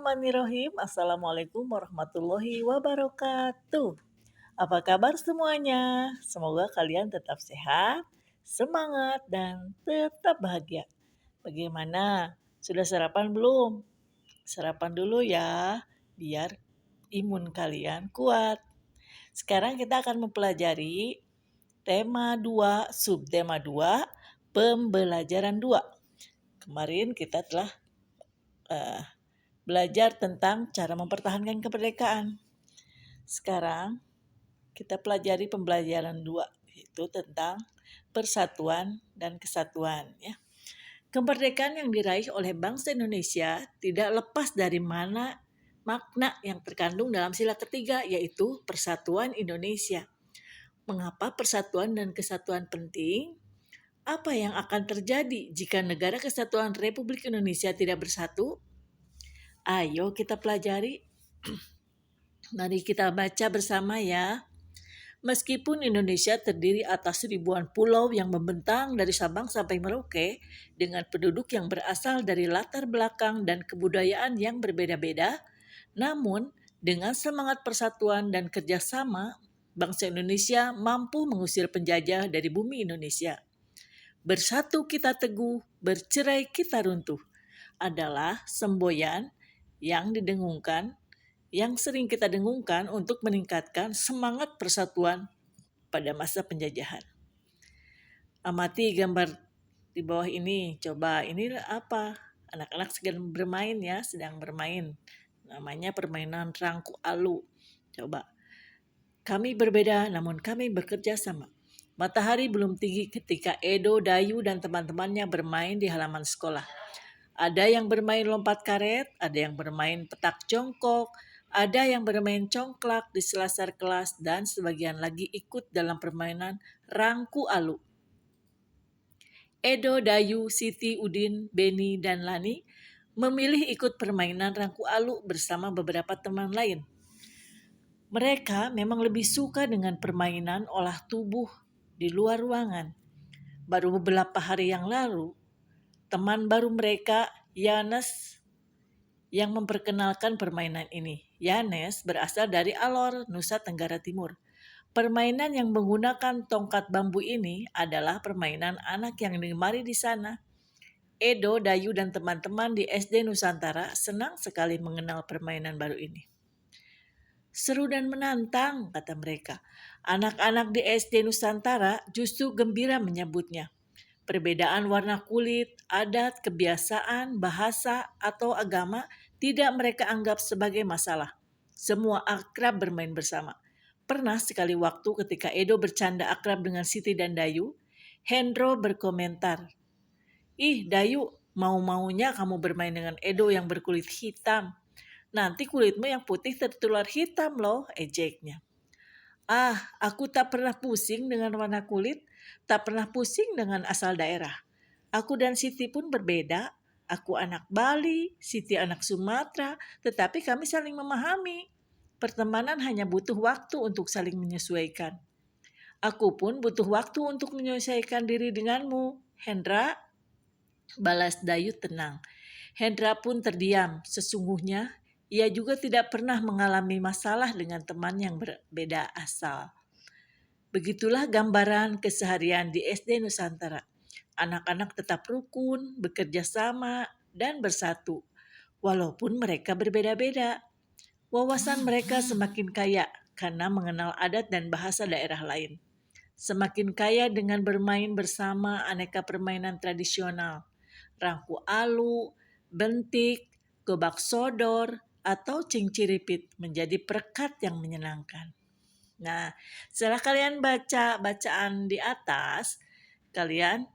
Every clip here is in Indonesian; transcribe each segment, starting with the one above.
Bismillahirrahmanirrahim. Assalamualaikum warahmatullahi wabarakatuh. Apa kabar semuanya? Semoga kalian tetap sehat, semangat, dan tetap bahagia. Bagaimana? Sudah sarapan belum? Sarapan dulu ya, biar imun kalian kuat. Sekarang kita akan mempelajari tema 2, subtema 2, pembelajaran 2. Kemarin kita telah belajar tentang cara mempertahankan kemerdekaan. Sekarang kita pelajari pembelajaran 2, yaitu tentang persatuan dan kesatuan. Ya. Kemerdekaan yang diraih oleh bangsa Indonesia tidak lepas dari makna yang terkandung dalam sila ketiga, yaitu persatuan Indonesia. Mengapa persatuan dan kesatuan penting? Apa yang akan terjadi jika negara kesatuan Republik Indonesia tidak bersatu? Ayo kita pelajari. Mari kita baca bersama ya. Meskipun Indonesia terdiri atas ribuan pulau yang membentang dari Sabang sampai Merauke dengan penduduk yang berasal dari latar belakang dan kebudayaan yang berbeda-beda, namun dengan semangat persatuan dan kerjasama, bangsa Indonesia mampu mengusir penjajah dari bumi Indonesia. Bersatu kita teguh, bercerai kita runtuh adalah semboyan yang sering kita dengungkan untuk meningkatkan semangat persatuan pada masa penjajahan. Amati gambar di bawah ini. Coba, ini apa? Anak-anak sedang bermain. Namanya permainan rangku alu. Coba. Kami berbeda namun kami bekerja sama. Matahari belum tinggi ketika Edo, Dayu, dan teman-temannya bermain di halaman sekolah. Ada yang bermain lompat karet, ada yang bermain petak jongkok, ada yang bermain congklak di selasar kelas, dan sebagian lagi ikut dalam permainan rangku alu. Edo, Dayu, Siti, Udin, Beni, dan Lani memilih ikut permainan rangku alu bersama beberapa teman lain. Mereka memang lebih suka dengan permainan olah tubuh di luar ruangan. Baru beberapa hari yang lalu, teman baru mereka, Yanes, yang memperkenalkan permainan ini. Yanes berasal dari Alor, Nusa Tenggara Timur. Permainan yang menggunakan tongkat bambu ini adalah permainan anak yang digemari di sana. Edo, Dayu, dan teman-teman di SD Nusantara senang sekali mengenal permainan baru ini. Seru dan menantang, kata mereka. Anak-anak di SD Nusantara justru gembira menyambutnya. Perbedaan warna kulit, adat, kebiasaan, bahasa, atau agama tidak mereka anggap sebagai masalah. Semua akrab bermain bersama. Pernah sekali waktu ketika Edo bercanda akrab dengan Siti dan Dayu, Hendro berkomentar, "Ih Dayu, mau-maunya kamu bermain dengan Edo yang berkulit hitam. Nanti kulitmu yang putih tertular hitam loh," ejeknya. "Ah, aku tak pernah pusing dengan warna kulit, tak pernah pusing dengan asal daerah. Aku dan Siti pun berbeda. Aku anak Bali, Siti anak Sumatera, tetapi kami saling memahami. Pertemanan hanya butuh waktu untuk saling menyesuaikan. Aku pun butuh waktu untuk menyesuaikan diri denganmu, Hendra," balas Dayu tenang. Hendra pun terdiam. Sesungguhnya ia juga tidak pernah mengalami masalah dengan teman yang berbeda asal. Begitulah gambaran keseharian di SD Nusantara. Anak-anak tetap rukun, bekerja sama, dan bersatu. Walaupun mereka berbeda-beda. Wawasan mereka semakin kaya karena mengenal adat dan bahasa daerah lain. Semakin kaya dengan bermain bersama aneka permainan tradisional. Rangku alu, bentik, gobak sodor, atau cinciripit menjadi perekat yang menyenangkan. Nah, setelah kalian baca bacaan di atas, kalian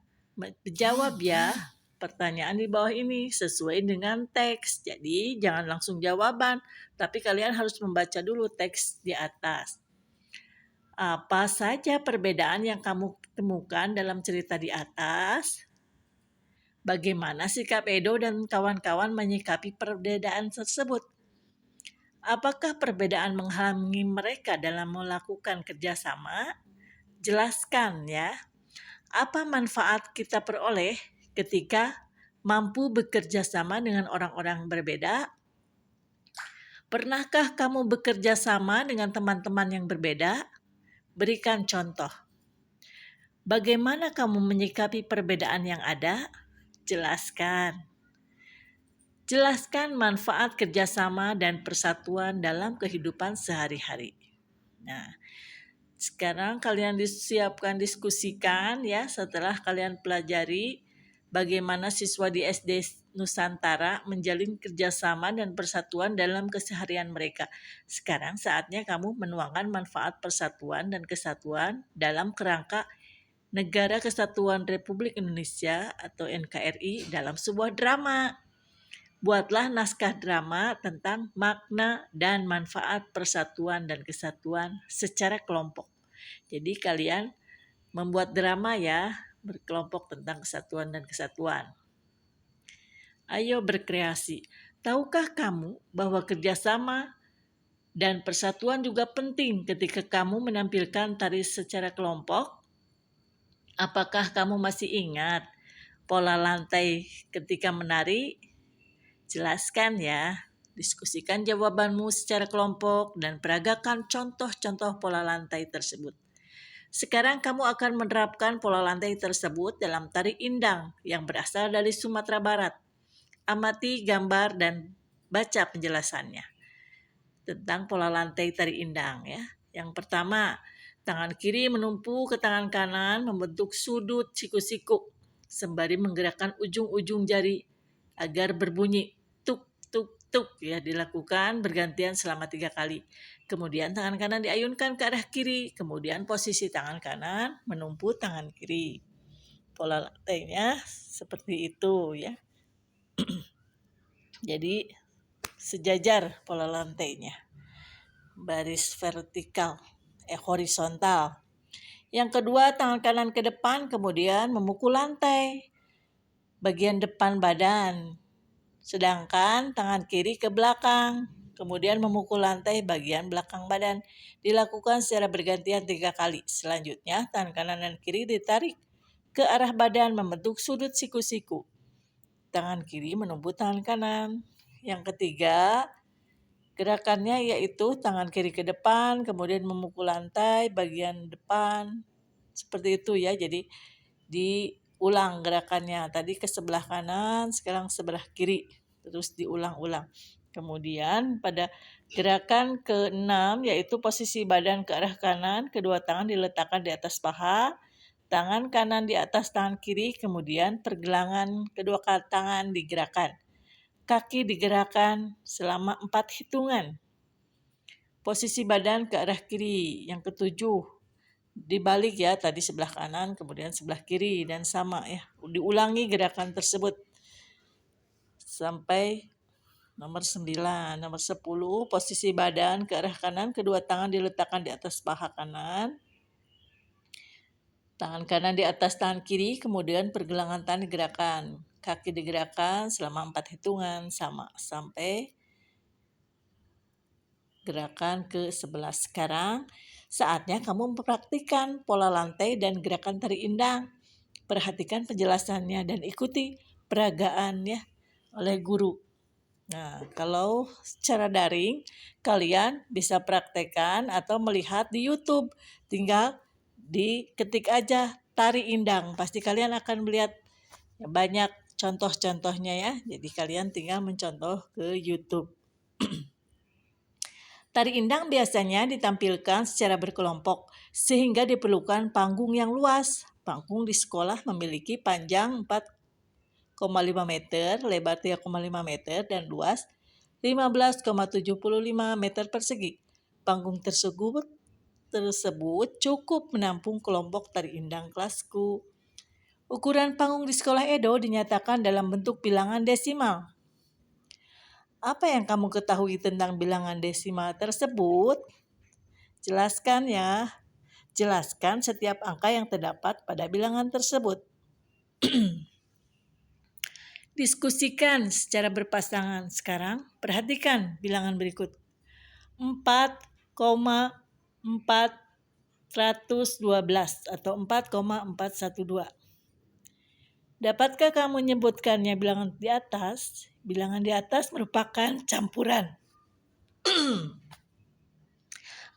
jawab ya pertanyaan di bawah ini sesuai dengan teks. Jadi jangan langsung jawaban, tapi kalian harus membaca dulu teks di atas. Apa saja perbedaan yang kamu temukan dalam cerita di atas? Bagaimana sikap Edo dan kawan-kawan menyikapi perbedaan tersebut? Apakah perbedaan menghalangi mereka dalam melakukan kerjasama? Jelaskan ya. Apa manfaat kita peroleh ketika mampu bekerja sama dengan orang-orang berbeda? Pernahkah kamu bekerja sama dengan teman-teman yang berbeda? Berikan contoh. Bagaimana kamu menyikapi perbedaan yang ada? Jelaskan. Jelaskan manfaat kerjasama dan persatuan dalam kehidupan sehari-hari. Nah, sekarang kalian disiapkan diskusikan ya setelah kalian pelajari bagaimana siswa di SD Nusantara menjalin kerjasama dan persatuan dalam keseharian mereka. Sekarang saatnya kamu menuangkan manfaat persatuan dan kesatuan dalam kerangka Negara Kesatuan Republik Indonesia atau NKRI dalam sebuah drama. Buatlah naskah drama tentang makna dan manfaat persatuan dan kesatuan secara kelompok. Jadi kalian membuat drama ya, berkelompok tentang kesatuan dan kesatuan. Ayo berkreasi. Tahukah kamu bahwa kerjasama dan persatuan juga penting ketika kamu menampilkan tari secara kelompok? Apakah kamu masih ingat pola lantai ketika menari? Jelaskan ya. Diskusikan jawabanmu secara kelompok dan peragakan contoh-contoh pola lantai tersebut. Sekarang kamu akan menerapkan pola lantai tersebut dalam tari indang yang berasal dari Sumatera Barat. Amati gambar dan baca penjelasannya tentang pola lantai tari indang ya. Yang pertama, tangan kiri menumpu ke tangan kanan membentuk sudut siku-siku sembari menggerakkan ujung-ujung jari agar berbunyi tuk tuk tuk ya, dilakukan bergantian selama 3 kali. Kemudian tangan kanan diayunkan ke arah kiri, kemudian posisi tangan kanan menumpu tangan kiri. Pola lantainya seperti itu ya. Jadi sejajar pola lantainya. Baris vertikal, horizontal. Yang kedua, tangan kanan ke depan kemudian memukul lantai bagian depan badan. Sedangkan tangan kiri ke belakang, kemudian memukul lantai bagian belakang badan. Dilakukan secara bergantian 3 kali. Selanjutnya, tangan kanan dan kiri ditarik ke arah badan membentuk sudut siku-siku. Tangan kiri menumpu tangan kanan. Yang ketiga, gerakannya yaitu tangan kiri ke depan, kemudian memukul lantai bagian depan. Seperti itu ya, jadi diulang gerakannya. Tadi ke sebelah kanan, sekarang sebelah kiri. Terus diulang-ulang. Kemudian pada gerakan ke-6 yaitu posisi badan ke arah kanan, kedua tangan diletakkan di atas paha, tangan kanan di atas tangan kiri, kemudian pergelangan kedua tangan digerakkan. Kaki digerakkan selama 4 hitungan. Posisi badan ke arah kiri. Yang ke-7, dibalik ya, tadi sebelah kanan, kemudian sebelah kiri, dan sama ya. Diulangi gerakan tersebut sampai nomor 9. Nomor 10, posisi badan ke arah kanan, kedua tangan diletakkan di atas paha kanan. Tangan kanan di atas tangan kiri, kemudian pergelangan tangan digerakkan. Kaki digerakkan selama 4 hitungan, sama sampai gerakan ke-11. Sekarang saatnya kamu mempraktikkan pola lantai dan gerakan tari indang. Perhatikan penjelasannya dan ikuti peragaannya oleh guru. Nah, kalau secara daring, kalian bisa praktekkan atau melihat di YouTube. Tinggal diketik aja tari indang. Pasti kalian akan melihat banyak contoh-contohnya ya. Jadi kalian tinggal mencontoh ke YouTube. Tari indang biasanya ditampilkan secara berkelompok, sehingga diperlukan panggung yang luas. Panggung di sekolah memiliki panjang 4,5 meter, lebar 3,5 meter, dan luas 15,75 meter persegi. Panggung tersebut cukup menampung kelompok tari indang kelasku. Ukuran panggung di sekolah Edo dinyatakan dalam bentuk bilangan desimal. Apa yang kamu ketahui tentang bilangan desimal tersebut? Jelaskan ya. Jelaskan setiap angka yang terdapat pada bilangan tersebut. Diskusikan secara berpasangan. Sekarang perhatikan bilangan berikut. 4,412 atau 4,412. Dapatkah kamu menyebutkannya bilangan di atas? Bilangan di atas merupakan campuran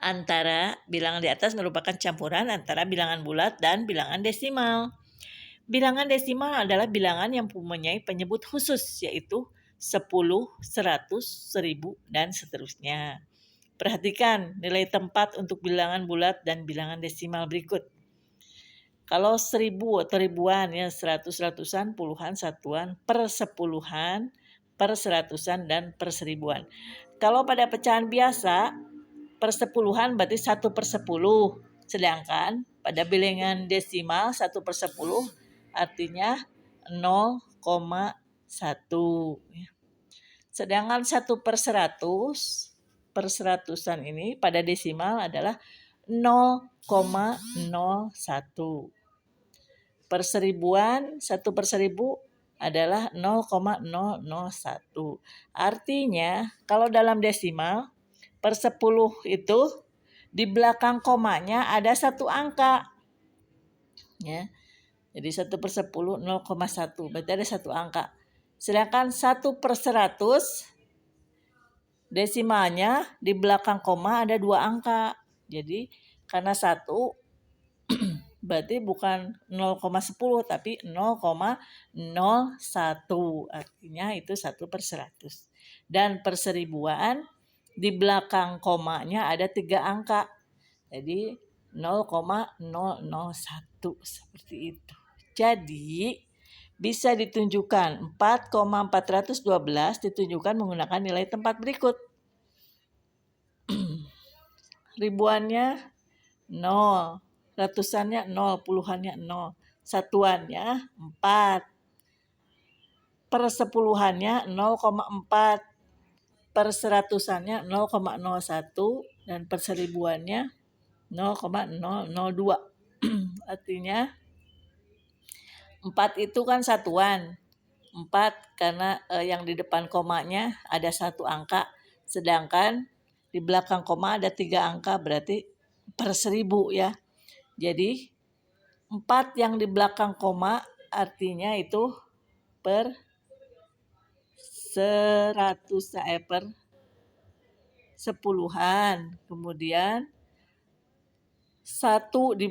Antara bilangan di atas merupakan campuran antara bilangan bulat dan bilangan desimal. Bilangan desimal adalah bilangan yang mempunyai penyebut khusus, yaitu 10, 100, 1000, dan seterusnya. Perhatikan nilai tempat untuk bilangan bulat dan bilangan desimal berikut. Kalau 1000 atau ribuan, ya 100, ratusan, puluhan, satuan, persepuluhan, perseratusan, dan perseribuan. Kalau pada pecahan biasa, persepuluhan berarti 1/10. Sedangkan pada bilangan desimal 1/10 artinya 0,1. Sedangkan 1/100, perseratusan ini pada desimal adalah 0,01. Perseribuan 1/1000 adalah 0,001. Artinya kalau dalam desimal per 10 itu di belakang komanya ada satu angka. Ya. Jadi 1/10 0,1 berarti ada satu angka. Sedangkan 1/100 desimalnya di belakang koma ada dua angka. Jadi karena 1 berarti bukan 0,10 tapi 0,01. Artinya itu 1/100. Dan perseribuan di belakang komanya ada 3 angka. Jadi 0,001 seperti itu. Jadi bisa ditunjukkan 4,412 ditunjukkan menggunakan nilai tempat berikut. Ribuannya 0, ratusannya 0, puluhannya 0, satuannya 4, persepuluhannya 0,4, perseratusannya 0,01, dan perseribuannya 0,002. Artinya 4 itu kan satuan. 4 karena yang di depan komanya ada satu angka. Sedangkan di belakang koma ada 3 angka berarti per 1000 ya. Jadi 4 yang di belakang koma artinya itu per 100 per sepuluhan. Kemudian satu di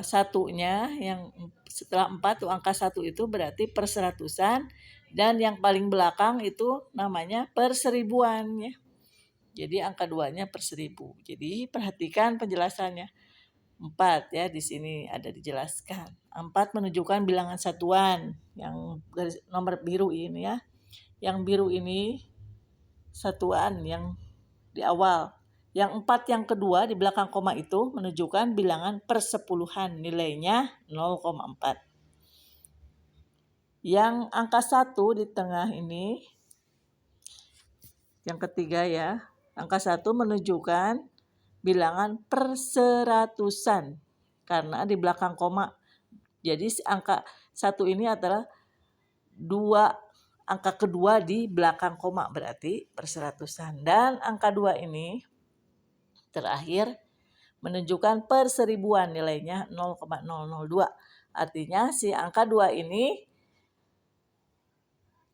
satunya yang setelah 4 tuh angka 1 itu berarti per seratusan, dan yang paling belakang itu namanya per seribuan ya. Jadi angka 2-nya per 1000. Jadi perhatikan penjelasannya. 4 ya di sini ada dijelaskan. 4 menunjukkan bilangan satuan yang garis nomor biru ini ya. Yang biru ini satuan yang di awal. Yang 4 yang kedua di belakang koma itu menunjukkan bilangan persepuluhan, nilainya 0,4. Yang angka 1 di tengah ini, yang ketiga ya, angka 1 menunjukkan bilangan perseratusan karena di belakang koma. Jadi angka 1 ini adalah angka kedua di belakang koma berarti perseratusan. Dan angka 2 ini terakhir menunjukkan perseribuan, nilainya 0,002. Artinya si angka 2 ini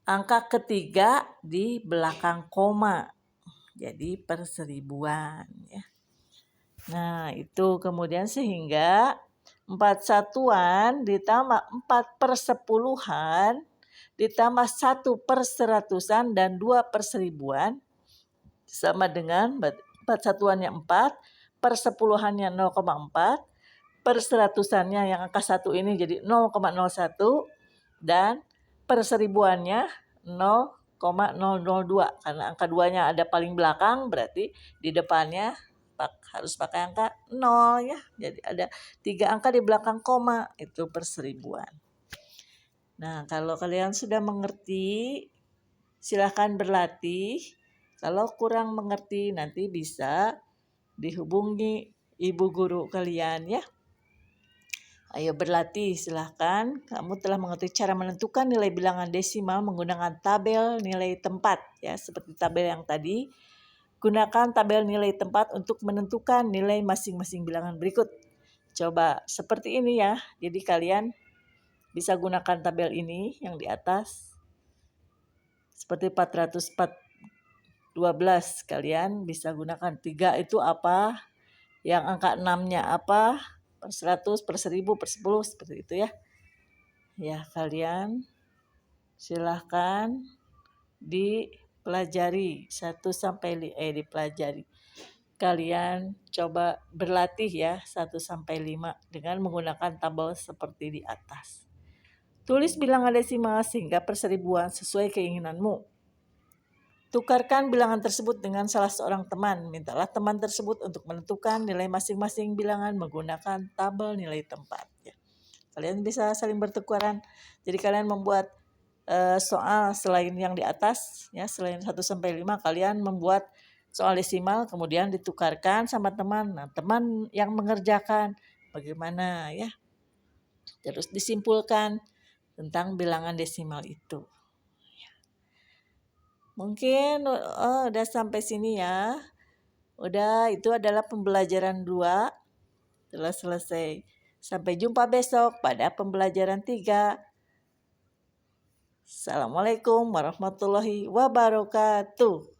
angka ketiga di belakang koma. Jadi perseribuan ya. Nah, itu kemudian sehingga 4 satuan ditambah 4 persepuluhan ditambah 1 perseratusan dan 2 perseribuan sama dengan 4 satuannya 4, persepuluhannya 0,4, perseratusannya yang angka 1 ini jadi 0,01, dan perseribuannya 0,002. Karena angka 2-nya ada paling belakang berarti di depannya harus pakai angka 0 ya. Jadi ada 3 angka di belakang koma, itu perseribuan. Nah, kalau kalian sudah mengerti, silahkan berlatih. Kalau kurang mengerti nanti bisa dihubungi ibu guru kalian ya. Ayo berlatih, silahkan. Kamu telah mengerti cara menentukan nilai bilangan desimal menggunakan tabel nilai tempat ya, seperti tabel yang tadi. Gunakan tabel nilai tempat untuk menentukan nilai masing-masing bilangan berikut. Coba seperti ini ya. Jadi kalian bisa gunakan tabel ini yang di atas. Seperti 12. Kalian bisa gunakan 3 itu apa, yang angka 6-nya apa, per 100, per 1000, per 10, seperti itu ya. Ya, kalian silahkan dipelajari dipelajari. Kalian coba berlatih ya 1-5 dengan menggunakan tabel seperti di atas. Tulis bilangan desimal sehingga perseribuan sesuai keinginanmu. Tukarkan bilangan tersebut dengan salah seorang teman. Mintalah teman tersebut untuk menentukan nilai masing-masing bilangan menggunakan tabel nilai tempat. Ya. Kalian bisa saling bertukaran. Jadi kalian membuat soal selain yang di atas, ya selain 1-5, kalian membuat soal desimal kemudian ditukarkan sama teman. Nah, teman yang mengerjakan bagaimana ya. Terus disimpulkan tentang bilangan desimal itu. Mungkin udah sampai sini ya. Udah, itu adalah pembelajaran 2 telah selesai. Sampai jumpa besok pada pembelajaran 3. Assalamualaikum warahmatullahi wabarakatuh.